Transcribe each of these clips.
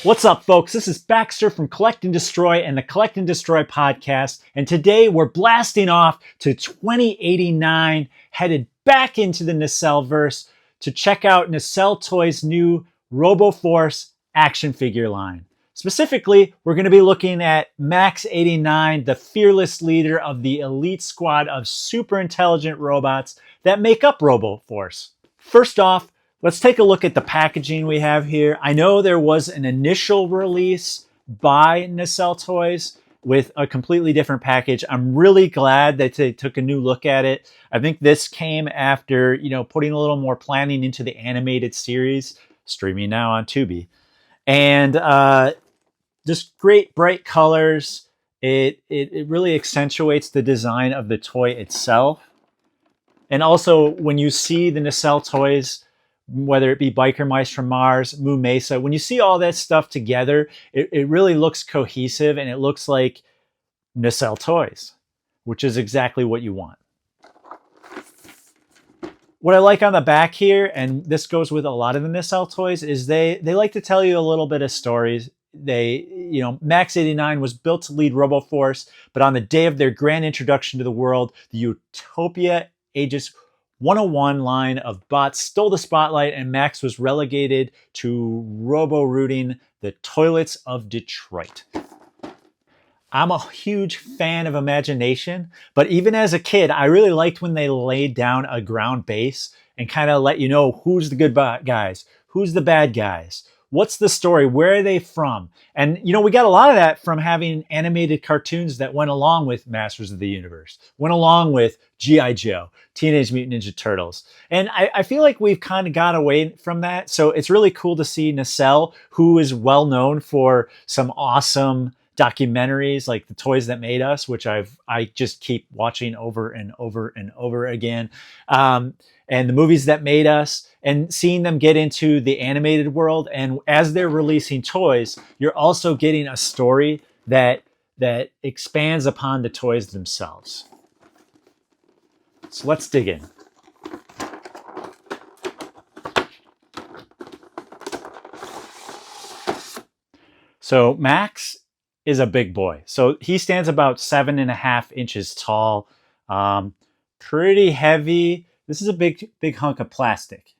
What's up, folks? This is Baxter from Collect and Destroy and the Collect and Destroy podcast. And today we're blasting off to 2089, headed back into the Nacelle verse to check out Nacelle Toys' new RoboForce action figure line. Specifically, we're going to be looking at Maxx 89, the fearless leader of the elite squad of super intelligent robots that make up RoboForce. First off, let's take a look at the packaging we have here. I know there was an initial release by Nacelle Toys with a completely different package. I'm really glad that they took a new look at it. I think this came after, putting a little more planning into the animated series, streaming now on Tubi. And just great bright colors. It really accentuates the design of the toy itself. And also, when you see the Nacelle Toys, whether it be Biker Mice from Mars, Moo Mesa, when you see all that stuff together, it really looks cohesive and it looks like Nacelle Toys, which is exactly what you want. What I like on the back here, and this goes with a lot of the Nacelle Toys, is they like to tell you a little bit of stories. Maxx 89 was built to lead RoboForce, but on the day of their grand introduction to the world, the Utopia Aegis 101 line of bots stole the spotlight and Maxx was relegated to RoboRooting the toilets of Detroit. I'm a huge fan of imagination, but even as a kid, I really liked when they laid down a ground base and kind of let you know who's the good guys, who's the bad guys, what's the story, where are they from? And, we got a lot of that from having animated cartoons that went along with Masters of the Universe, went along with G.I. Joe, Teenage Mutant Ninja Turtles. And I feel like we've kind of got away from that. So it's really cool to see Nacelle, who is well known for some awesome documentaries like The Toys That Made Us, which I just keep watching over and over and over again. And the movies that made us, and seeing them get into the animated world. And as they're releasing toys, you're also getting a story that expands upon the toys themselves. So let's dig in. So Maxx is a big boy. So he stands about 7.5 inches tall, pretty heavy. This is a big hunk of plastic.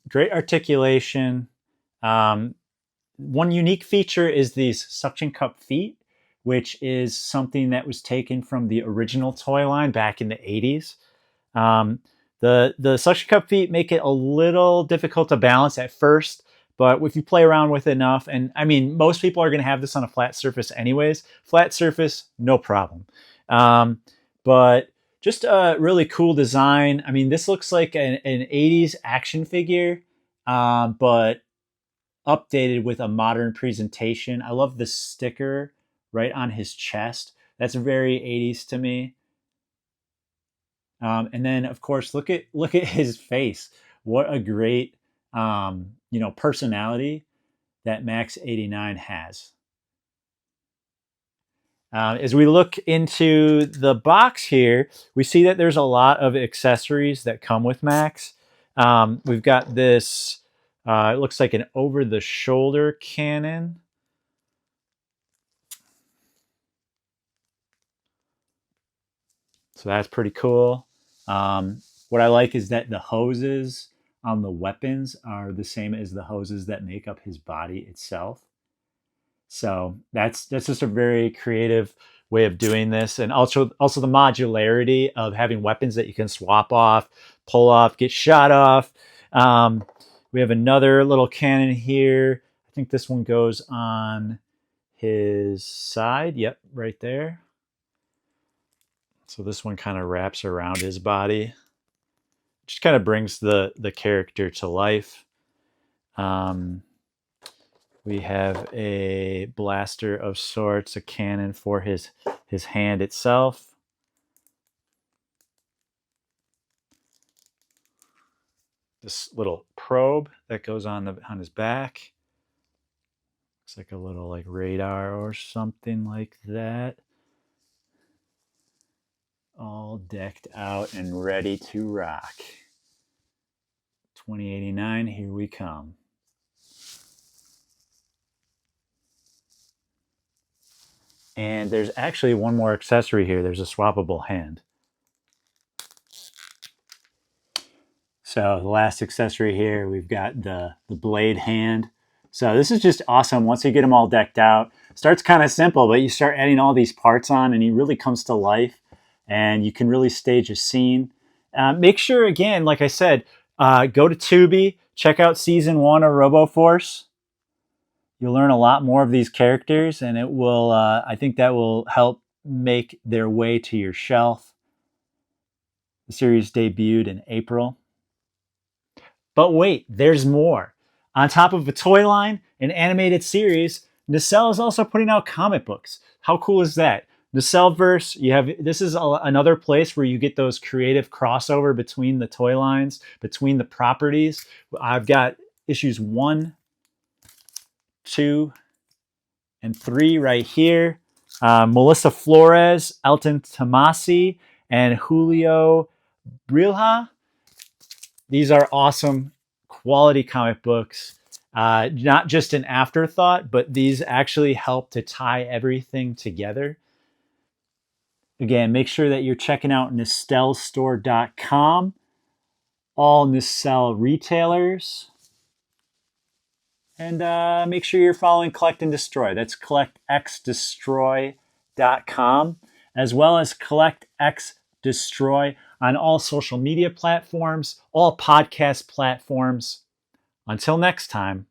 Great articulation. One unique feature is these suction cup feet, which is something that was taken from the original toy line back in the 80s. The suction cup feet make it a little difficult to balance at first, but if you play around with it enough, and I mean, most people are going to have this on a flat surface anyways. Flat surface, no problem. But just a really cool design. I mean, this looks like an 80s action figure, but updated with a modern presentation. I love the sticker right on his chest. That's very 80s to me. And then, of course, look at his face. What a great, personality that Maxx 89 has. As we look into the box here, we see that there's a lot of accessories that come with Maxx. We've got this, it looks like an over-the-shoulder cannon. So that's pretty cool. What I like is that the hoses on the weapons are the same as the hoses that make up his body itself. So that's just a very creative way of doing this. And also the modularity of having weapons that you can swap off, pull off, get shot off. We have another little cannon here. I think this one goes on his side. Yep, right there. So this one kind of wraps around his body. Just kind of brings the character to life. We have a blaster of sorts, a cannon for his hand itself. This little probe that goes on his back. Looks like a little like radar or something like that. all decked out and ready to rock. 2089, here we come. And there's actually one more accessory here. There's a swappable hand. So the last accessory here, we've got the blade hand. So this is just awesome. Once you get them all decked out, starts kind of simple, but you start adding all these parts on and he really comes to life and you can really stage a scene. Make sure, again, like I said, go to Tubi, check out season 1 of RoboForce. You'll learn a lot more of these characters and it will, I think that will help make their way to your shelf. The series debuted in April. But wait, there's more. On top of a toy line, an animated series, Nacelle is also putting out comic books. How cool is that? Nacelleverse, this is another place where you get those creative crossover between the toy lines, between the properties. I've got issues 1, 2, and 3 right here. Melissa Flores, Elton Tomasi, and Julio Brilha. These are awesome quality comic books. Not just an afterthought, but these actually help to tie everything together. Again, make sure that you're checking out NacelleStore.com, all Nacelle retailers. And make sure you're following Collect and Destroy. That's collectxdestroy.com, as well as CollectXDestroy on all social media platforms, all podcast platforms. Until next time.